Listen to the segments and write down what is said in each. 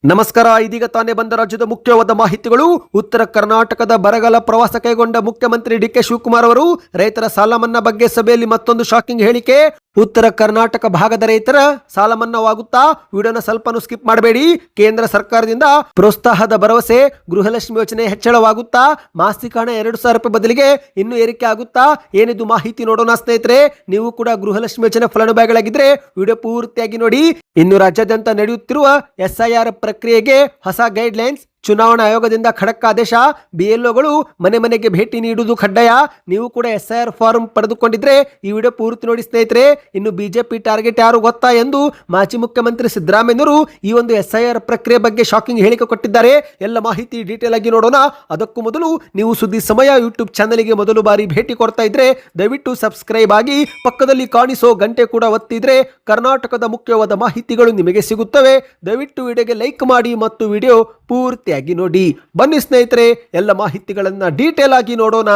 ನಮಸ್ಕಾರ. ಇದೀಗ ತಾನೇ ಬಂದ ರಾಜ್ಯದ ಮುಖ್ಯವಾದ ಮಾಹಿತಿಗಳು. ಉತ್ತರ ಕರ್ನಾಟಕದ ಬರಗಾಲ ಪ್ರವಾಸ ಕೈಗೊಂಡ ಮುಖ್ಯಮಂತ್ರಿ ಡಿ ಕೆ ಶಿವಕುಮಾರ್ ಅವರು ರೈತರ ಸಾಲ ಮನ್ನಾ ಬಗ್ಗೆ ಸಭೆಯಲ್ಲಿ ಮತ್ತೊಂದು ಶಾಕಿಂಗ್ ಹೇಳಿಕೆ. ಉತ್ತರ ಕರ್ನಾಟಕ ಭಾಗದ ರೈತರ ಸಾಲ ಮನ್ನಾವಾಗುತ್ತಾ? ವಿಡಿಯೋನ ಸ್ವಲ್ಪನೂ ಸ್ಕಿಪ್ ಮಾಡಬೇಡಿ. ಕೇಂದ್ರ ಸರ್ಕಾರದಿಂದ ಪ್ರೋತ್ಸಾಹದ ಭರವಸೆ, ಗೃಹಲಕ್ಷ್ಮಿ ಯೋಜನೆ ಹೆಚ್ಚಳವಾಗುತ್ತಾ? ಮಾಸಿಕ ಹಣ 2,000 ರೂಪಾಯಿ ಬದಲಿಗೆ ಇನ್ನೂ ಏರಿಕೆ ಆಗುತ್ತಾ? ಏನಿದು ಮಾಹಿತಿ ನೋಡೋಣ ಸ್ನೇಹಿತರೆ. ನೀವು ಕೂಡ ಗೃಹಲಕ್ಷ್ಮಿ ಯೋಜನೆ ಫಲಾನುಭವಿಗಳಾಗಿದ್ರೆ ವಿಡಿಯೋ ಪೂರ್ತಿಯಾಗಿ ನೋಡಿ. ಇನ್ನು ರಾಜ್ಯಾದ್ಯಂತ ನಡೆಯುತ್ತಿರುವ SIR ಪ್ರಕ್ರಿಯೆಗೆ ಹೊಸ ಗೈಡ್ಲೈನ್ಸ್. ಚುನಾವಣಾ ಆಯೋಗದಿಂದ ಖಡಕ್ ಆದೇಶ. BLOಗಳು ಮನೆ ಮನೆಗೆ ಭೇಟಿ ನೀಡುವುದು ಕಡ್ಡಾಯ. ನೀವು ಕೂಡ SIR ಫಾರ್ಮ್ ಪಡೆದುಕೊಂಡಿದ್ರೆ ಈ ವಿಡಿಯೋ ಪೂರ್ತಿ ನೋಡಿ ಸ್ನೇಹಿತರೆ. ಇನ್ನು ಬಿಜೆಪಿ ಟಾರ್ಗೆಟ್ ಯಾರು ಗೊತ್ತಾ ಎಂದು ಮಾಜಿ ಮುಖ್ಯಮಂತ್ರಿ ಸಿದ್ದರಾಮಯ್ಯನವರು ಈ ಒಂದು SIR ಪ್ರಕ್ರಿಯೆ ಬಗ್ಗೆ ಶಾಕಿಂಗ್ ಹೇಳಿಕೆ ಕೊಟ್ಟಿದ್ದಾರೆ. ಎಲ್ಲ ಮಾಹಿತಿ ಡೀಟೇಲ್ ಆಗಿ ನೋಡೋಣ. ಅದಕ್ಕೂ ಮೊದಲು ನೀವು ಸುದ್ದಿ ಸಮಯ ಯೂಟ್ಯೂಬ್ ಚಾನಲ್ಗೆ ಮೊದಲು ಬಾರಿ ಭೇಟಿ ಕೊಡ್ತಾ ಇದ್ರೆ ದಯವಿಟ್ಟು ಸಬ್ಸ್ಕ್ರೈಬ್ ಆಗಿ, ಪಕ್ಕದಲ್ಲಿ ಕಾಣಿಸೋ ಗಂಟೆ ಕೂಡ ಒತ್ತಿದ್ರೆ ಕರ್ನಾಟಕದ ಮುಖ್ಯವಾದ ಮಾಹಿತಿಗಳು ನಿಮಗೆ ಸಿಗುತ್ತವೆ. ದಯವಿಟ್ಟು ವಿಡಿಯೋಗೆ ಲೈಕ್ ಮಾಡಿ ಮತ್ತು ವಿಡಿಯೋ ಪೂರ್ತಿಯಾಗಿ ನೋಡಿ. ಬನ್ನಿ ಸ್ನೇಹಿತರೆ, ಎಲ್ಲ ಮಾಹಿತಿಗಳನ್ನ ಡೀಟೇಲ್ ಆಗಿ ನೋಡೋಣ.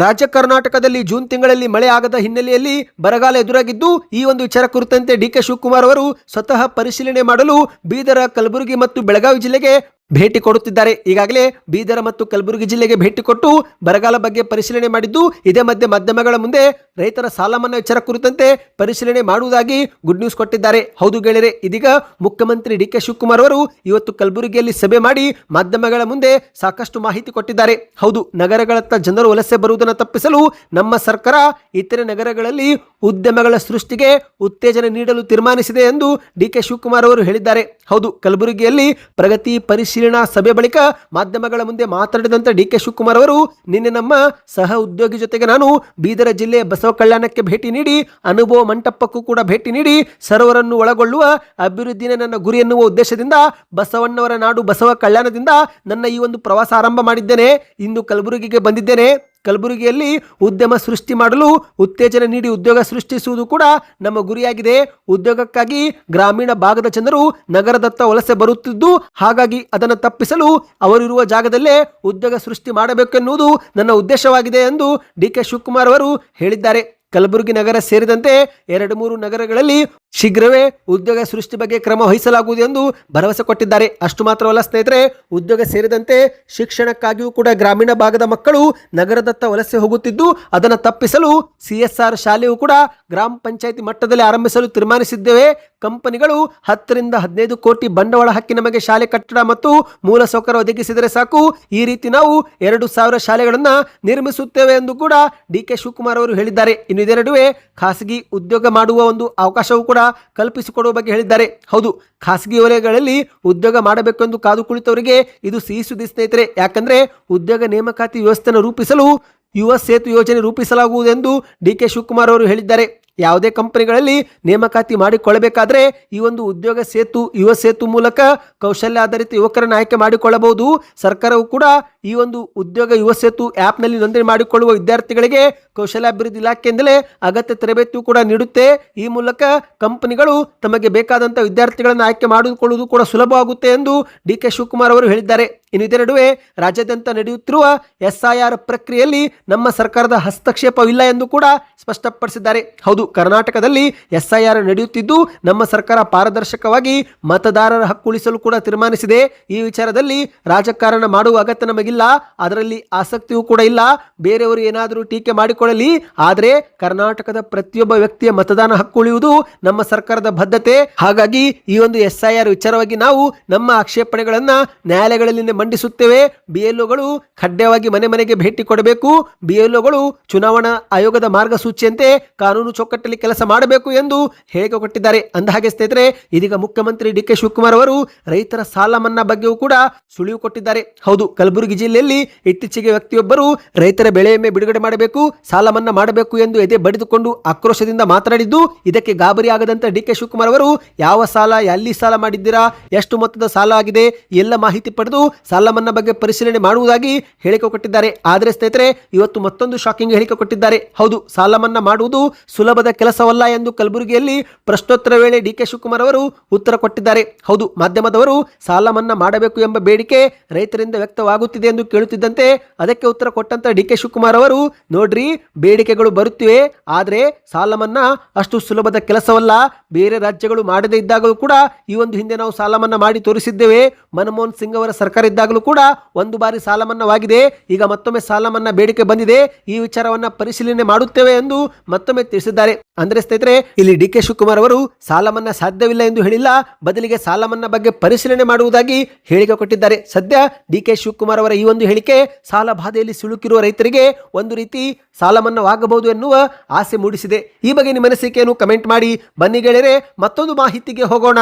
ರಾಜ್ಯ ಕರ್ನಾಟಕದಲ್ಲಿ ಜೂನ್ ತಿಂಗಳಲ್ಲಿ ಮಳೆ ಆಗದ ಹಿನ್ನೆಲೆಯಲ್ಲಿ ಬರಗಾಲ ಎದುರಾಗಿದ್ದು, ಈ ಒಂದು ವಿಚಾರ ಕುರಿತಂತೆ ಡಿ ಕೆ ಶಿವಕುಮಾರ್ ಅವರು ಸ್ವತಃ ಪರಿಶೀಲನೆ ಮಾಡಲು ಬೀದರ, ಕಲಬುರಗಿ ಮತ್ತು ಬೆಳಗಾವಿ ಜಿಲ್ಲೆಗೆ ಭೇಟಿ ಕೊಡುತ್ತಿದ್ದಾರೆ. ಈಗಾಗಲೇ ಬೀದರ ಮತ್ತು ಕಲಬುರಗಿ ಜಿಲ್ಲೆಗೆ ಭೇಟಿ ಕೊಟ್ಟು ಬರಗಾಲ ಬಗ್ಗೆ ಪರಿಶೀಲನೆ ಮಾಡಿದ್ದು, ಇದೇ ಮಧ್ಯೆ ಮಾಧ್ಯಮಗಳ ಮುಂದೆ ರೈತರ ಸಾಲ ಮನ್ನಾ ವಿಚಾರ ಕುರಿತಂತೆ ಪರಿಶೀಲನೆ ಮಾಡುವುದಾಗಿ ಗುಡ್ ನ್ಯೂಸ್ ಕೊಟ್ಟಿದ್ದಾರೆ. ಹೌದು ಗೆಳೆಯರೆ, ಇದೀಗ ಮುಖ್ಯಮಂತ್ರಿ ಡಿ ಕೆ ಶಿವಕುಮಾರ್ ಅವರು ಇವತ್ತು ಕಲಬುರಗಿಯಲ್ಲಿ ಸಭೆ ಮಾಡಿ ಮಾಧ್ಯಮಗಳ ಮುಂದೆ ಸಾಕಷ್ಟು ಮಾಹಿತಿ ಕೊಟ್ಟಿದ್ದಾರೆ. ಹೌದು, ನಗರಗಳತ್ತ ಜನರು ವಲಸೆ ಬರುವುದನ್ನು ತಪ್ಪಿಸಲು ನಮ್ಮ ಸರ್ಕಾರ ಇತರೆ ನಗರಗಳಲ್ಲಿ ಉದ್ಯಮಗಳ ಸೃಷ್ಟಿಗೆ ಉತ್ತೇಜನ ನೀಡಲು ತೀರ್ಮಾನಿಸಿದೆ ಎಂದು ಡಿ ಕೆ ಶಿವಕುಮಾರ್ ಅವರು ಹೇಳಿದ್ದಾರೆ. ಹೌದು, ಕಲಬುರಗಿಯಲ್ಲಿ ಪ್ರಗತಿ ಪರಿಶೀಲನಾ ಸಭೆ ಬಳಿಕ ಮಾಧ್ಯಮಗಳ ಮುಂದೆ ಮಾತನಾಡಿದಂತ ಡಿ ಕೆ ಶಿವಕುಮಾರ್ ಅವರು, ನಿನ್ನೆ ನಮ್ಮ ಸಹ ಉದ್ಯೋಗಿ ಜೊತೆಗೆ ನಾನು ಬೀದರ ಜಿಲ್ಲೆ ಬಸವ ಕಲ್ಯಾಣಕ್ಕೆ ಭೇಟಿ ನೀಡಿ, ಅನುಭವ ಮಂಟಪಕ್ಕೂ ಕೂಡ ಭೇಟಿ ನೀಡಿ, ಸರ್ವರನ್ನು ಒಳಗೊಳ್ಳುವ ಅಭಿವೃದ್ಧಿನೇ ನನ್ನ ಗುರಿ ಎನ್ನುವ ಉದ್ದೇಶದಿಂದ ಬಸವಣ್ಣವರ ನಾಡು ಬಸವ ಕಲ್ಯಾಣದಿಂದ ನನ್ನ ಈ ಒಂದು ಪ್ರವಾಸ ಆರಂಭ ಮಾಡಿದ್ದೇನೆ. ಇಂದು ಕಲಬುರಗಿಗೆ ಬಂದಿದ್ದೇನೆ. ಕಲಬುರಗಿಯಲ್ಲಿ ಉದ್ಯಮ ಸೃಷ್ಟಿ ಮಾಡಲು ಉತ್ತೇಜನ ನೀಡಿ ಉದ್ಯೋಗ ಸೃಷ್ಟಿಸುವುದು ಕೂಡ ನಮ್ಮ ಗುರಿಯಾಗಿದೆ. ಉದ್ಯೋಗಕ್ಕಾಗಿ ಗ್ರಾಮೀಣ ಭಾಗದ ಜನರು ನಗರದತ್ತ ವಲಸೆ ಬರುತ್ತಿದ್ದು, ಹಾಗಾಗಿ ಅದನ್ನು ತಪ್ಪಿಸಲು ಅವರಿರುವ ಜಾಗದಲ್ಲೇ ಉದ್ಯೋಗ ಸೃಷ್ಟಿ ಮಾಡಬೇಕೆನ್ನುವುದು ನನ್ನ ಉದ್ದೇಶವಾಗಿದೆ ಎಂದು ಡಿ ಕೆ ಶಿವಕುಮಾರ್ ಅವರು ಹೇಳಿದ್ದಾರೆ. ಕಲಬುರಗಿ ನಗರ ಸೇರಿದಂತೆ 2-3 ನಗರಗಳಲ್ಲಿ ಶೀಘ್ರವೇ ಉದ್ಯೋಗ ಸೃಷ್ಟಿ ಬಗ್ಗೆ ಕ್ರಮ ವಹಿಸಲಾಗುವುದು ಎಂದು ಭರವಸೆ ಕೊಟ್ಟಿದ್ದಾರೆ. ಅಷ್ಟು ಮಾತ್ರವಲ್ಲ ಸ್ನೇಹಿತರೆ, ಉದ್ಯೋಗ ಸೇರಿದಂತೆ ಶಿಕ್ಷಣಕ್ಕಾಗಿಯೂ ಕೂಡ ಗ್ರಾಮೀಣ ಭಾಗದ ಮಕ್ಕಳು ನಗರದತ್ತ ವಲಸೆ ಹೋಗುತ್ತಿದ್ದು, ಅದನ್ನು ತಪ್ಪಿಸಲು CSR ಶಾಲೆಯೂ ಕೂಡ ಗ್ರಾಮ ಪಂಚಾಯಿತಿ ಮಟ್ಟದಲ್ಲಿ ಆರಂಭಿಸಲು ತೀರ್ಮಾನಿಸಿದ್ದೇವೆ. ಕಂಪನಿಗಳು 10ರಿಂದ 15 ಕೋಟಿ ಬಂಡವಾಳ ಹಾಕಿ ನಮಗೆ ಶಾಲೆ ಕಟ್ಟಡ ಮತ್ತು ಮೂಲ ಸೌಕರ್ಯ ಒದಗಿಸಿದರೆ ಸಾಕು. ಈ ರೀತಿ ನಾವು 2,000 ಶಾಲೆಗಳನ್ನು ನಿರ್ಮಿಸುತ್ತೇವೆ ಎಂದು ಕೂಡ ಡಿ ಕೆ ಶಿವಕುಮಾರ್ ಅವರು ಹೇಳಿದ್ದಾರೆ. ಇನ್ನು ಇದರ ನಡುವೆ ಖಾಸಗಿ ಉದ್ಯೋಗ ಮಾಡುವ ಒಂದು ಅವಕಾಶವೂ ಕೂಡ ಕಲ್ಪಿಸಿಕೊಡುವ ಬಗ್ಗೆ ಹೇಳಿದ್ದಾರೆ. ಹೌದು, ಖಾಸಗಿ ವಲಯಗಳಲ್ಲಿ ಉದ್ಯೋಗ ಮಾಡಬೇಕು ಎಂದು ಕಾದು ಕುಳಿತವರಿಗೆ ಇದು ಸಿಹಿ ಸುದ್ದಿ ಸ್ನೇಹಿತರೆ. ಯಾಕಂದ್ರೆ ಉದ್ಯೋಗ ನೇಮಕಾತಿ ವ್ಯವಸ್ಥೆಯನ್ನು ರೂಪಿಸಲು ಯುವ ಸೇತು ಯೋಜನೆ ರೂಪಿಸಲಾಗುವುದೆಂದು ಡಿ ಕೆ ಶಿವಕುಮಾರ್ ಅವರು ಹೇಳಿದ್ದಾರೆ. ಯಾವುದೇ ಕಂಪನಿಗಳಲ್ಲಿ ನೇಮಕಾತಿ ಮಾಡಿಕೊಳ್ಳಬೇಕಾದ್ರೆ ಈ ಒಂದು ಉದ್ಯೋಗ ಸೇತು, ಯುವ ಸೇತು ಮೂಲಕ ಕೌಶಲ್ಯ ಆಧಾರಿತ ಯುವಕರನ್ನು ಆಯ್ಕೆ ಮಾಡಿಕೊಳ್ಳಬಹುದು. ಸರ್ಕಾರವು ಕೂಡ ಈ ಒಂದು ಉದ್ಯೋಗ ಯುವ ಸೇತು ಆ್ಯಪ್ನಲ್ಲಿ ನೋಂದಣಿ ಮಾಡಿಕೊಳ್ಳುವ ವಿದ್ಯಾರ್ಥಿಗಳಿಗೆ ಕೌಶಲ್ಯಾಭಿವೃದ್ಧಿ ಇಲಾಖೆಯಿಂದಲೇ ಅಗತ್ಯ ತರಬೇತಿಯೂ ಕೂಡ ನೀಡುತ್ತೆ. ಈ ಮೂಲಕ ಕಂಪನಿಗಳು ತಮಗೆ ಬೇಕಾದಂಥ ವಿದ್ಯಾರ್ಥಿಗಳನ್ನು ಆಯ್ಕೆ ಮಾಡಿಕೊಳ್ಳುವುದು ಕೂಡ ಸುಲಭವಾಗುತ್ತೆ ಎಂದು ಡಿ ಕೆ ಶಿವಕುಮಾರ್ ಅವರು ಹೇಳಿದ್ದಾರೆ. ಇನ್ನು ಇದರ ನಡುವೆ ರಾಜ್ಯಾದ್ಯಂತ ನಡೆಯುತ್ತಿರುವ SIR ಪ್ರಕ್ರಿಯೆಯಲ್ಲಿ ನಮ್ಮ ಸರ್ಕಾರದ ಹಸ್ತಕ್ಷೇಪವಿಲ್ಲ ಎಂದು ಕೂಡ ಸ್ಪಷ್ಟಪಡಿಸಿದ್ದಾರೆ. ಹೌದು, ಕರ್ನಾಟಕದಲ್ಲಿ SIR ನಡೆಯುತ್ತಿದ್ದು ನಮ್ಮ ಸರ್ಕಾರ ಪಾರದರ್ಶಕವಾಗಿ ಮತದಾರರ ಹಕ್ಕು ಉಳಿಸಲು ಕೂಡ ತೀರ್ಮಾನಿಸಿದೆ. ಈ ವಿಚಾರದಲ್ಲಿ ರಾಜಕಾರಣ ಮಾಡುವ ಅಗತ್ಯ ನಮಗಿಲ್ಲ, ಅದರಲ್ಲಿ ಆಸಕ್ತಿಯೂ ಕೂಡ ಇಲ್ಲ. ಬೇರೆಯವರು ಏನಾದರೂ ಟೀಕೆ ಮಾಡಿಕೊಳ್ಳಲಿ, ಆದರೆ ಕರ್ನಾಟಕದ ಪ್ರತಿಯೊಬ್ಬ ವ್ಯಕ್ತಿಯ ಮತದಾನ ಹಕ್ಕು ಉಳಿಯುವುದು ನಮ್ಮ ಸರ್ಕಾರದ ಬದ್ಧತೆ. ಹಾಗಾಗಿ ಈ ಒಂದು SIR ವಿಚಾರವಾಗಿ ನಾವು ನಮ್ಮ ಆಕ್ಷೇಪಣೆಗಳನ್ನ ನ್ಯಾಯಾಲಯಗಳಲ್ಲಿ ಮಂಡಿಸುತ್ತೇವೆ. BLOಗಳು ಕಡ್ಡಾಯವಾಗಿ ಮನೆ ಮನೆಗೆ ಭೇಟಿ ಕೊಡಬೇಕು. BLOಗಳು ಚುನಾವಣಾ ಆಯೋಗದ ಮಾರ್ಗಸೂಚಿಯಂತೆ ಕಾನೂನು ಚೌಕಟ್ಟಲ್ಲಿ ಕೆಲಸ ಮಾಡಬೇಕು ಎಂದು ಹೇಳಿಕೆ ಕೊಟ್ಟಿದ್ದಾರೆ. ಅಂದಹಾಗೆ ಸ್ನೇಹಿತರೆ, ಇದೀಗ ಮುಖ್ಯಮಂತ್ರಿ ಡಿ ಕೆ ಶಿವಕುಮಾರ್ ಅವರು ರೈತರ ಸಾಲ ಮನ್ನಾ ಬಗ್ಗೆಯೂ ಕೂಡ ಸುಳಿವು ಕೊಟ್ಟಿದ್ದಾರೆ. ಹೌದು, ಕಲಬುರಗಿ ಜಿಲ್ಲೆಯಲ್ಲಿ ಇತ್ತೀಚೆಗೆ ವ್ಯಕ್ತಿಯೊಬ್ಬರು ರೈತರ ಬೆಳೆ ವಿಮೆ ಬಿಡುಗಡೆ ಮಾಡಬೇಕು, ಸಾಲ ಮನ್ನಾ ಮಾಡಬೇಕು ಎಂದು ಎದೆ ಬಡಿದುಕೊಂಡು ಆಕ್ರೋಶದಿಂದ ಮಾತನಾಡಿದ್ದು, ಇದಕ್ಕೆ ಗಾಬರಿ ಆಗದಂತ ಡಿ ಕೆ ಶಿವಕುಮಾರ್ ಅವರು ಯಾವ ಸಾಲ, ಎಲ್ಲಿ ಸಾಲ ಮಾಡಿದ್ದೀರಾ, ಎಷ್ಟು ಮೊತ್ತದ ಸಾಲ ಆಗಿದೆ, ಎಲ್ಲ ಮಾಹಿತಿ ಪಡೆದು ಸಾಲ ಮನ್ನಾ ಬಗ್ಗೆ ಪರಿಶೀಲನೆ ಮಾಡುವುದಾಗಿ ಹೇಳಿಕೆ ಕೊಟ್ಟಿದ್ದಾರೆ. ಆದರೆ ಸ್ನೇಹಿತರೆ, ಇವತ್ತು ಮತ್ತೊಂದು ಶಾಕಿಂಗ್ ಹೇಳಿಕೆ ಕೊಟ್ಟಿದ್ದಾರೆ. ಹೌದು, ಸಾಲ ಮನ್ನಾ ಮಾಡುವುದು ಸುಲಭದ ಕೆಲಸವಲ್ಲ ಎಂದು ಕಲಬುರಗಿಯಲ್ಲಿ ಪ್ರಶ್ನೋತ್ತರ ವೇಳೆ ಡಿ ಕೆ ಶಿವಕುಮಾರ್ ಅವರು ಉತ್ತರ ಕೊಟ್ಟಿದ್ದಾರೆ. ಹೌದು, ಮಾಧ್ಯಮದವರು ಸಾಲ ಮನ್ನಾ ಮಾಡಬೇಕು ಎಂಬ ಬೇಡಿಕೆ ರೈತರಿಂದ ವ್ಯಕ್ತವಾಗುತ್ತಿದೆ ಎಂದು ಕೇಳುತ್ತಿದ್ದಂತೆ ಅದಕ್ಕೆ ಉತ್ತರ ಕೊಟ್ಟಂತ ಡಿ ಕೆ ಶಿವಕುಮಾರ್ ಅವರು, ನೋಡ್ರಿ, ಬೇಡಿಕೆಗಳು ಬರುತ್ತಿವೆ. ಆದರೆ ಸಾಲ ಮನ್ನಾ ಅಷ್ಟು ಸುಲಭದ ಕೆಲಸವಲ್ಲ. ಬೇರೆ ರಾಜ್ಯಗಳು ಮಾಡದೇ ಇದ್ದಾಗಲೂ ಕೂಡ ಈ ಒಂದು ಹಿಂದೆ ನಾವು ಸಾಲ ಮನ್ನಾ ಮಾಡಿ ತೋರಿಸಿದ್ದೇವೆ. ಮನಮೋಹನ್ ಸಿಂಗ್ ಅವರ ಸರ್ಕಾರ ಇದ್ದಾಗಲೂ ಕೂಡ ಒಂದು ಬಾರಿ ಸಾಲ ಮನ್ನಾವಾಗಿದೆ. ಈಗ ಮತ್ತೊಮ್ಮೆ ಸಾಲ ಮನ್ನಾ ಬೇಡಿಕೆ ಬಂದಿದೆ. ಈ ವಿಚಾರವನ್ನ ಪರಿಶೀಲನೆ ಮಾಡುತ್ತೇವೆ ಎಂದು ಮತ್ತೊಮ್ಮೆ ತಿಳಿಸಿದ್ದಾರೆ. ಅಂದ್ರೆ ಸ್ನೇಹಿತರೆ, ಇಲ್ಲಿ ಡಿ ಕೆ ಶಿವಕುಮಾರ್ ಅವರು ಸಾಲ ಮನ್ನಾ ಸಾಧ್ಯವಿಲ್ಲ ಎಂದು ಹೇಳಿಲ್ಲ, ಬದಲಿಗೆ ಸಾಲ ಮನ್ನಾ ಬಗ್ಗೆ ಪರಿಶೀಲನೆ ಮಾಡುವುದಾಗಿ ಹೇಳಿಕೆ ಕೊಟ್ಟಿದ್ದಾರೆ. ಸದ್ಯ ಡಿ ಕೆ ಶಿವಕುಮಾರ್ ಅವರ ಈ ಒಂದು ಹೇಳಿಕೆ ಸಾಲ ಬಾಧೆಯಲ್ಲಿ ಸಿಲುಕಿರುವ ರೈತರಿಗೆ ಒಂದು ರೀತಿ ಸಾಲ ಮನ್ನಾವಾಗಬಹುದು ಎನ್ನುವ ಆಸೆ ಮೂಡಿಸಿದೆ. ಈ ಬಗ್ಗೆ ನಿಮ್ಮ ಅನಿಸಿಕೆಯನ್ನು ಕಮೆಂಟ್ ಮಾಡಿ. ಬನ್ನಿ ಗೆಳೆಯರೆ, ಮತ್ತೊಂದು ಮಾಹಿತಿಗೆ ಹೋಗೋಣ.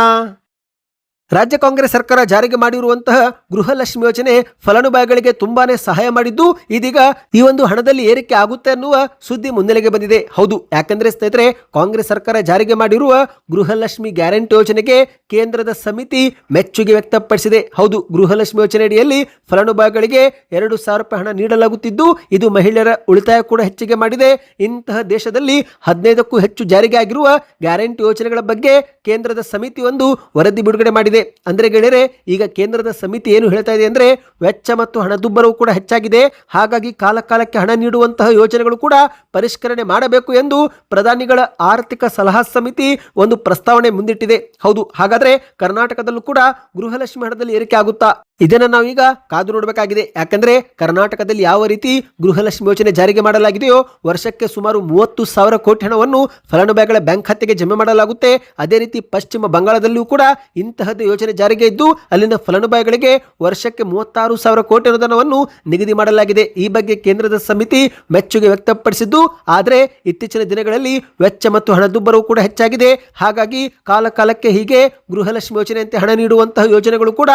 ರಾಜ್ಯ ಕಾಂಗ್ರೆಸ್ ಸರ್ಕಾರ ಜಾರಿಗೆ ಮಾಡಿರುವಂತಹ ಗೃಹಲಕ್ಷ್ಮಿ ಯೋಜನೆ ಫಲಾನುಭವಿಗಳಿಗೆ ತುಂಬಾನೇ ಸಹಾಯ ಮಾಡಿದ್ದು, ಇದೀಗ ಈ ಒಂದು ಹಣದಲ್ಲಿ ಏರಿಕೆ ಆಗುತ್ತೆ ಅನ್ನುವ ಸುದ್ದಿ ಮುನ್ನೆಲೆಗೆ ಬಂದಿದೆ. ಹೌದು, ಯಾಕಂದ್ರೆ ಸ್ನೇಹಿತರೆ, ಕಾಂಗ್ರೆಸ್ ಸರ್ಕಾರ ಜಾರಿಗೆ ಮಾಡಿರುವ ಗೃಹಲಕ್ಷ್ಮಿ ಗ್ಯಾರಂಟಿ ಯೋಜನೆಗೆ ಕೇಂದ್ರದ ಸಮಿತಿ ಮೆಚ್ಚುಗೆ ವ್ಯಕ್ತಪಡಿಸಿದೆ. ಹೌದು, ಗೃಹಲಕ್ಷ್ಮಿ ಯೋಜನೆ ಅಡಿಯಲ್ಲಿ ಫಲಾನುಭವಿಗಳಿಗೆ 2,000 ರೂಪಾಯಿ ಹಣ ನೀಡಲಾಗುತ್ತಿದ್ದು, ಇದು ಮಹಿಳೆಯರ ಉಳಿತಾಯ ಕೂಡ ಹೆಚ್ಚಿಗೆ ಮಾಡಿದೆ. ಇಂತಹ ದೇಶದಲ್ಲಿ 15ಕ್ಕೂ ಹೆಚ್ಚು ಜಾರಿಗೆ ಆಗಿರುವ ಗ್ಯಾರಂಟಿ ಯೋಜನೆಗಳ ಬಗ್ಗೆ ಕೇಂದ್ರದ ಸಮಿತಿ ಒಂದು ವರದಿ ಬಿಡುಗಡೆ ಮಾಡಿದೆ. ಅಂದ್ರೆ ಗೆಳೆಯರೆ, ಈಗ ಕೇಂದ್ರದ ಸಮಿತಿ ಏನು ಹೇಳ್ತಾ ಇದೆ ಅಂದ್ರೆ, ವೆಚ್ಚ ಮತ್ತು ಹಣದುಬ್ಬರವು ಕೂಡ ಹೆಚ್ಚಾಗಿದೆ. ಹಾಗಾಗಿ ಕಾಲಕಾಲಕ್ಕೆ ಹಣ ನೀಡುವಂತಹ ಯೋಜನೆಗಳು ಕೂಡ ಪರಿಷ್ಕರಣೆ ಮಾಡಬೇಕು ಎಂದು ಪ್ರಧಾನಿಗಳ ಆರ್ಥಿಕ ಸಲಹಾ ಸಮಿತಿ ಒಂದು ಪ್ರಸ್ತಾವನೆ ಮುಂದಿಟ್ಟಿದೆ. ಹೌದು, ಹಾಗಾದ್ರೆ ಕರ್ನಾಟಕದಲ್ಲೂ ಕೂಡ ಗೃಹಲಕ್ಷ್ಮಿ ಹಣದಲ್ಲಿ ಏರಿಕೆ ಆಗುತ್ತಾ? ಇದನ್ನ ನಾವೀಗ ಕಾದು ನೋಡಬೇಕಾಗಿದೆ. ಯಾಕಂದ್ರೆ ಕರ್ನಾಟಕದಲ್ಲಿ ಯಾವ ರೀತಿ ಗೃಹಲಕ್ಷ್ಮಿ ಯೋಜನೆ ಜಾರಿಗೆ ಮಾಡಲಾಗಿದೆಯೋ, ವರ್ಷಕ್ಕೆ ಸುಮಾರು 30,000 ಕೋಟಿ ಹಣವನ್ನು ಫಲಾನುಭವಿಗಳ ಬ್ಯಾಂಕ್ ಖಾತೆಗೆ ಜಮೆ ಮಾಡಲಾಗುತ್ತೆ. ಅದೇ ರೀತಿ ಪಶ್ಚಿಮ ಬಂಗಾಳದಲ್ಲಿಯೂ ಕೂಡ ಇಂತಹದ್ದೇ ಯೋಜನೆ ಜಾರಿಗೆ ಇದ್ದು, ಅಲ್ಲಿನ ಫಲಾನುಭವಿಗಳಿಗೆ ವರ್ಷಕ್ಕೆ 36,000 ಕೋಟಿ ಅನುದಾನವನ್ನು ನಿಗದಿ ಮಾಡಲಾಗಿದೆ. ಈ ಬಗ್ಗೆ ಕೇಂದ್ರದ ಸಮಿತಿ ಮೆಚ್ಚುಗೆ ವ್ಯಕ್ತಪಡಿಸಿದ್ದು, ಆದರೆ ಇತ್ತೀಚಿನ ದಿನಗಳಲ್ಲಿ ವೆಚ್ಚ ಮತ್ತು ಹಣದುಬ್ಬರವು ಕೂಡ ಹೆಚ್ಚಾಗಿದೆ. ಹಾಗಾಗಿ ಕಾಲಕಾಲಕ್ಕೆ ಹೀಗೆ ಗೃಹಲಕ್ಷ್ಮಿ ಯೋಜನೆಯಂತೆ ಹಣ ನೀಡುವಂತಹ ಯೋಜನೆಗಳು ಕೂಡ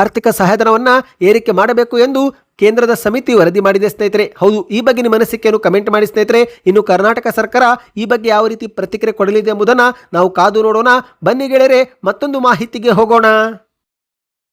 ಆರ್ಥಿಕ ಸಹಾಯಧನವನ್ನ ಏರಿಕೆ ಮಾಡಬೇಕು ಎಂದು ಕೇಂದ್ರದ ಸಮಿತಿ ವರದಿ ಮಾಡಿದೆ ಸ್ನೇಹಿತರೆ. ಹೌದು, ಈ ಬಗ್ಗೆ ನಿಮ್ಮ ಅನಿಸಿಕೆಯನ್ನು ಕಮೆಂಟ್ ಮಾಡಿ ಸ್ನೇಹಿತರೆ. ಇನ್ನು ಕರ್ನಾಟಕ ಸರ್ಕಾರ ಈ ಬಗ್ಗೆ ಯಾವ ರೀತಿ ಪ್ರತಿಕ್ರಿಯೆ ಕೊಡಲಿದೆ ಎಂಬುದನ್ನು ನಾವು ಕಾದು ನೋಡೋಣ. ಬನ್ನಿ ಗೆಳೆಯರೆ, ಮತ್ತೊಂದು ಮಾಹಿತಿಗೆ ಹೋಗೋಣ.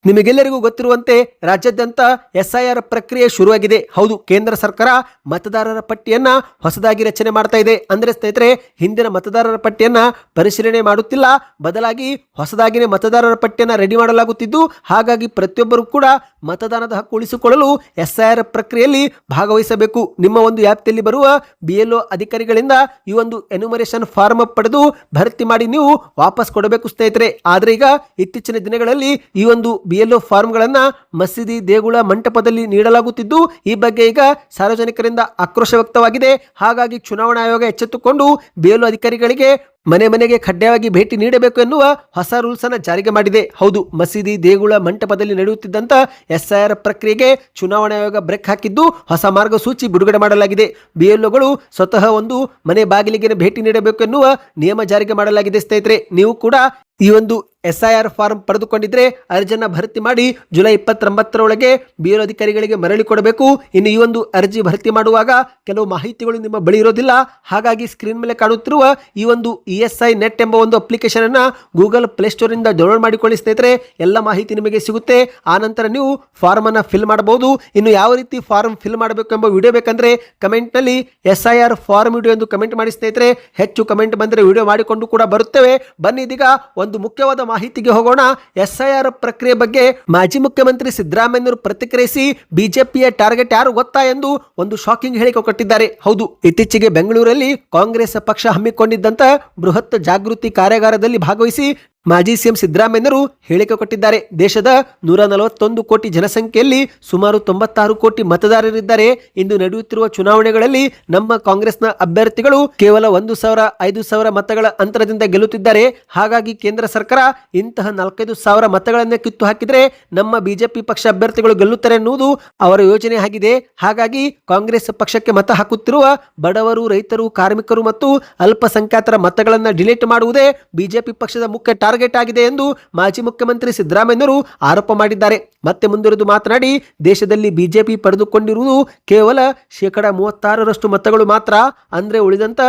ನಿಮಗೆಲ್ಲರಿಗೂ ಗೊತ್ತಿರುವಂತೆ ರಾಜ್ಯಾದ್ಯಂತ SIR ಪ್ರಕ್ರಿಯೆ ಶುರುವಾಗಿದೆ. ಹೌದು, ಕೇಂದ್ರ ಸರ್ಕಾರ ಮತದಾರರ ಪಟ್ಟಿಯನ್ನ ಹೊಸದಾಗಿ ರಚನೆ ಮಾಡ್ತಾ ಇದೆ. ಅಂದ್ರೆ ಸ್ನೇಹಿತರೆ, ಹಿಂದಿನ ಮತದಾರರ ಪಟ್ಟಿಯನ್ನ ಪರಿಶೀಲನೆ ಮಾಡುತ್ತಿಲ್ಲ, ಬದಲಾಗಿ ಹೊಸದಾಗಿನೇ ಮತದಾರರ ಪಟ್ಟಿಯನ್ನ ರೆಡಿ ಮಾಡಲಾಗುತ್ತಿದ್ದು, ಹಾಗಾಗಿ ಪ್ರತಿಯೊಬ್ಬರು ಕೂಡ ಮತದಾನದ ಹಕ್ಕು ಉಳಿಸಿಕೊಳ್ಳಲು SIR ಪ್ರಕ್ರಿಯೆಯಲ್ಲಿ ಭಾಗವಹಿಸಬೇಕು. ನಿಮ್ಮ ಒಂದು ವ್ಯಾಪ್ತಿಯಲ್ಲಿ ಬರುವ BLO ಅಧಿಕಾರಿಗಳಿಂದ ಈ ಒಂದು ಎನ್ಯುಮರೇಷನ್ ಫಾರ್ಮ್ ಪಡೆದು ಭರ್ತಿ ಮಾಡಿ ನೀವು ವಾಪಸ್ ಕೊಡಬೇಕು ಸ್ನೇಹಿತರೆ. ಆದ್ರೆ ಈಗ ಇತ್ತೀಚಿನ ದಿನಗಳಲ್ಲಿ ಈ ಒಂದು BLO ಫಾರ್ಮ್ಗಳನ್ನ ಮಸೀದಿ, ದೇಗುಲ, ಮಂಟಪದಲ್ಲಿ ನೀಡಲಾಗುತ್ತಿದ್ದು, ಈ ಬಗ್ಗೆ ಈಗ ಸಾರ್ವಜನಿಕರಿಂದ ಆಕ್ರೋಶ ವ್ಯಕ್ತವಾಗಿದೆ. ಹಾಗಾಗಿ ಚುನಾವಣಾ ಆಯೋಗ ಎಚ್ಚೆತ್ತುಕೊಂಡು BLO ಅಧಿಕಾರಿಗಳಿಗೆ ಮನೆ ಮನೆಗೆ ಕಡ್ಡಾಯವಾಗಿ ಭೇಟಿ ನೀಡಬೇಕು ಎನ್ನುವ ಹೊಸ ರೂಲ್ಸ್ ಅನ್ನು ಜಾರಿಗೆ ಮಾಡಿದೆ. ಹೌದು, ಮಸೀದಿ, ದೇಗುಲ, ಮಂಟಪದಲ್ಲಿ ನಡೆಯುತ್ತಿದ್ದಂತ SIR ಪ್ರಕ್ರಿಯೆಗೆ ಚುನಾವಣಾ ಆಯೋಗ ಬ್ರೇಕ್ ಹಾಕಿದ್ದು, ಹೊಸ ಮಾರ್ಗಸೂಚಿ ಬಿಡುಗಡೆ ಮಾಡಲಾಗಿದೆ. BLOಗಳು ಸ್ವತಃ ಒಂದು ಮನೆ ಬಾಗಿಲಿಗೆ ಭೇಟಿ ನೀಡಬೇಕು ಎನ್ನುವ ನಿಯಮ ಜಾರಿಗೆ ಮಾಡಲಾಗಿದೆ ಸ್ನೇಹಿತರೆ. ನೀವು ಕೂಡ ಈ ಒಂದು SIR ಫಾರ್ಮ್ ಪಡೆದುಕೊಂಡಿದ್ರೆ ಅರ್ಜಿಯನ್ನ ಭರ್ತಿ ಮಾಡಿ ಜುಲೈ 29ರೊಳಗೆ BLO ಅಧಿಕಾರಿಗಳಿಗೆ ಮರಳಿ ಕೊಡಬೇಕು. ಇನ್ನು ಈ ಒಂದು ಅರ್ಜಿ ಭರ್ತಿ ಮಾಡುವಾಗ ಕೆಲವು ಮಾಹಿತಿಗಳು ನಿಮ್ಮ ಬಳಿ ಇರೋದಿಲ್ಲ. ಹಾಗಾಗಿ ಸ್ಕ್ರೀನ್ ಮೇಲೆ ಕಾಣುತ್ತಿರುವ ಈ ಒಂದು ESI ನೆಟ್ ಎಂಬ ಒಂದು ಅಪ್ಲಿಕೇಶನ್ ಅನ್ನ ಗೂಗಲ್ ಪ್ಲೇಸ್ಟೋರ್ ಇಂದ ಡೌನ್ಲೋಡ್ ಮಾಡಿಕೊಳ್ಳಿ ಸ್ನೇಹಿತರೆ. ಎಲ್ಲ ಮಾಹಿತಿ ನಿಮಗೆ ಸಿಗುತ್ತೆ. ಆ ನಂತರ ನೀವು ಫಾರ್ಮ್ ಅನ್ನ ಫಿಲ್ ಮಾಡಬಹುದು. ಇನ್ನು ಯಾವ ರೀತಿ ಫಾರ್ಮ್ ಫಿಲ್ ಮಾಡಬೇಕು ಎಂಬ ವಿಡಿಯೋ ಬೇಕಂದ್ರೆ ಕಮೆಂಟ್ ನಲ್ಲಿ SIR ಫಾರ್ಮ್ ವಿಡಿಯೋ ಎಂದು ಕಮೆಂಟ್ ಮಾಡಿ ಸ್ನೇಹಿತರೆ. ಹೆಚ್ಚು ಕಮೆಂಟ್ ಬಂದರೆ ವಿಡಿಯೋ ಮಾಡಿಕೊಂಡು ಕೂಡ ಬರುತ್ತೇವೆ. ಬನ್ನಿ ಇದೀಗ ಒಂದು ಮುಖ್ಯವಾದ ಮಾಹಿತಿಗೆ ಹೋಗೋಣ. SIR ಪ್ರಕ್ರಿಯೆ ಬಗ್ಗೆ ಮಾಜಿ ಮುಖ್ಯಮಂತ್ರಿ ಸಿದ್ದರಾಮಯ್ಯನವರು ಪ್ರತಿಕ್ರಿಯಿಸಿ, ಬಿಜೆಪಿಯ ಟಾರ್ಗೆಟ್ ಯಾರು ಗೊತ್ತಾ ಎಂದು ಒಂದು ಶಾಕಿಂಗ್ ಹೇಳಿಕೆ ಕೊಟ್ಟಿದ್ದಾರೆ. ಹೌದು, ಇತ್ತೀಚೆಗೆ ಬೆಂಗಳೂರಲ್ಲಿ ಕಾಂಗ್ರೆಸ್ ಪಕ್ಷ ಹಮ್ಮಿಕೊಂಡಿದ್ದಂತ ಬೃಹತ್ ಜಾಗೃತಿ ಕಾರ್ಯಾಗಾರದಲ್ಲಿ ಭಾಗವಹಿಸಿ ಮಾಜಿ ಸಿಎಂ ಸಿದ್ದರಾಮಯ್ಯನವರು ಹೇಳಿಕೆ ಕೊಟ್ಟಿದ್ದಾರೆ. ದೇಶದ 141 ಕೋಟಿ ಜನಸಂಖ್ಯೆಯಲ್ಲಿ ಸುಮಾರು 96 ಕೋಟಿ ಮತದಾರರಿದ್ದಾರೆ. ಇಂದು ನಡೆಯುತ್ತಿರುವ ಚುನಾವಣೆಗಳಲ್ಲಿ ನಮ್ಮ ಕಾಂಗ್ರೆಸ್ನ ಅಭ್ಯರ್ಥಿಗಳು ಕೇವಲ 1,000-5,000 ಮತಗಳ ಅಂತರದಿಂದ ಗೆಲ್ಲುತ್ತಿದ್ದಾರೆ. ಹಾಗಾಗಿ ಕೇಂದ್ರ ಸರ್ಕಾರ ಇಂತಹ 4,500 ಮತಗಳನ್ನೇ ಕಿತ್ತು ಹಾಕಿದ್ರೆ ನಮ್ಮ ಬಿಜೆಪಿ ಪಕ್ಷ ಅಭ್ಯರ್ಥಿಗಳು ಗೆಲ್ಲುತ್ತಾರೆ ಎನ್ನುವುದು ಅವರ ಯೋಜನೆ ಆಗಿದೆ. ಹಾಗಾಗಿ ಕಾಂಗ್ರೆಸ್ ಪಕ್ಷಕ್ಕೆ ಮತ ಹಾಕುತ್ತಿರುವ ಬಡವರು, ರೈತರು, ಕಾರ್ಮಿಕರು ಮತ್ತು ಅಲ್ಪಸಂಖ್ಯಾತರ ಮತಗಳನ್ನು ಡಿಲೀಟ್ ಮಾಡುವುದೇ ಬಿಜೆಪಿ ಪಕ್ಷದ ಮುಖ್ಯ ಟಾರ್ಗೆಟ್ ಆಗಿದೆ ಎಂದು ಮಾಜಿ ಮುಖ್ಯಮಂತ್ರಿ ಸಿದ್ದರಾಮಯ್ಯನವರು ಆರೋಪ ಮಾಡಿದ್ದಾರೆ. ಮತ್ತೆ ಮುಂದುವರೆದು ಮಾತನಾಡಿ, ದೇಶದಲ್ಲಿ ಬಿಜೆಪಿ ಪಡೆದುಕೊಂಡಿರುವುದು ಕೇವಲ 36% ಮತಗಳು ಮಾತ್ರ. ಅಂದ್ರೆ ಉಳಿದಂತ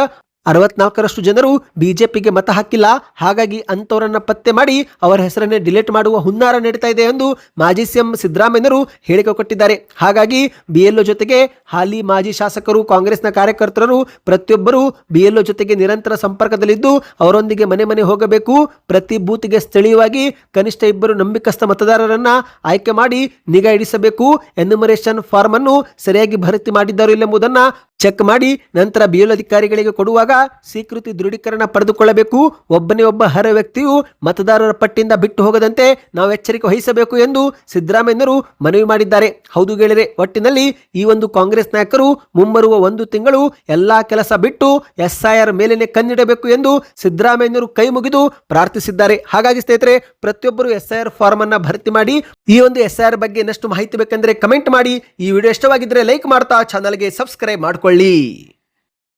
64% ಜನರು ಬಿಜೆಪಿಗೆ ಮತ ಹಾಕಿಲ್ಲ. ಹಾಗಾಗಿ ಅಂತವರನ್ನ ಪತ್ತೆ ಮಾಡಿ ಅವರ ಹೆಸರನ್ನೇ ಡಿಲೀಟ್ ಮಾಡುವ ಹುನ್ನಾರ ನಡೀತಾ ಇದೆ ಎಂದು ಮಾಜಿ ಸಿಎಂ ಸಿದ್ದರಾಮಯ್ಯನವರು ಹೇಳಿಕೆ ಕೊಟ್ಟಿದ್ದಾರೆ. ಹಾಗಾಗಿ BLO ಜೊತೆಗೆ ಹಾಲಿ ಮಾಜಿ ಶಾಸಕರು, ಕಾಂಗ್ರೆಸ್ನ ಕಾರ್ಯಕರ್ತರು ಪ್ರತಿಯೊಬ್ಬರು BLO ಜೊತೆಗೆ ನಿರಂತರ ಸಂಪರ್ಕದಲ್ಲಿದ್ದು ಅವರೊಂದಿಗೆ ಮನೆ ಮನೆ ಹೋಗಬೇಕು. ಪ್ರತಿ ಬೂತ್ಗೆ ಸ್ಥಳೀಯವಾಗಿ ಕನಿಷ್ಠ 2 ನಂಬಿಕಸ್ಥ ಮತದಾರರನ್ನ ಆಯ್ಕೆ ಮಾಡಿ ನಿಗಾ ಇಡಿಸಬೇಕು. ಎನ್ಯುಮರೇಷನ್ ಫಾರ್ಮ್ ಅನ್ನು ಸರಿಯಾಗಿ ಭರ್ತಿ ಮಾಡಿದ್ದಾರೋ ಇಲ್ಲ ಎಂಬುದನ್ನ ಚೆಕ್ ಮಾಡಿ ನಂತರ BLO ಅಧಿಕಾರಿಗಳಿಗೆ ಕೊಡುವಾಗ ಸ್ವೀಕೃತಿ ದೃಢೀಕರಣ ಪಡೆದುಕೊಳ್ಳಬೇಕು. ಒಬ್ಬನೇ ಒಬ್ಬ ಅರ್ಹ ವ್ಯಕ್ತಿಯು ಮತದಾರರ ಪಟ್ಟಿಯಿಂದ ಬಿಟ್ಟು ಹೋಗದಂತೆ ನಾವು ಎಚ್ಚರಿಕೆ ವಹಿಸಬೇಕು ಎಂದು ಸಿದ್ದರಾಮಯ್ಯನವರು ಮನವಿ ಮಾಡಿದ್ದಾರೆ. ಹೌದು ಗೆಳೆಯರೆ, ಒಟ್ಟಿನಲ್ಲಿ ಈ ಒಂದು ಕಾಂಗ್ರೆಸ್ ನಾಯಕರು ಮುಂಬರುವ 1 ತಿಂಗಳು ಎಲ್ಲಾ ಕೆಲಸ ಬಿಟ್ಟು SIR ಮೇಲೇನೆ ಕಣ್ಣಿಡಬೇಕು ಎಂದು ಸಿದ್ದರಾಮಯ್ಯನವರು ಕೈ ಮುಗಿದು ಪ್ರಾರ್ಥಿಸಿದ್ದಾರೆ. ಹಾಗಾಗಿ ಸ್ನೇಹಿತರೆ, ಪ್ರತಿಯೊಬ್ಬರು SIR ಫಾರ್ಮ್ ಅನ್ನ ಭರ್ತಿ ಮಾಡಿ. ಈ ಒಂದು SIR ಬಗ್ಗೆ ಇನ್ನಷ್ಟು ಮಾಹಿತಿ ಬೇಕೆಂದರೆ ಕಮೆಂಟ್ ಮಾಡಿ. ಈ ವಿಡಿಯೋ ಇಷ್ಟವಾಗಿದ್ದರೆ ಲೈಕ್ ಮಾಡ್ತಾ ಚಾನಲ್ಗೆ ಸಬ್ಸ್ಕ್ರೈಬ್ ಮಾಡ್ಕೊಳ್ಳಿ.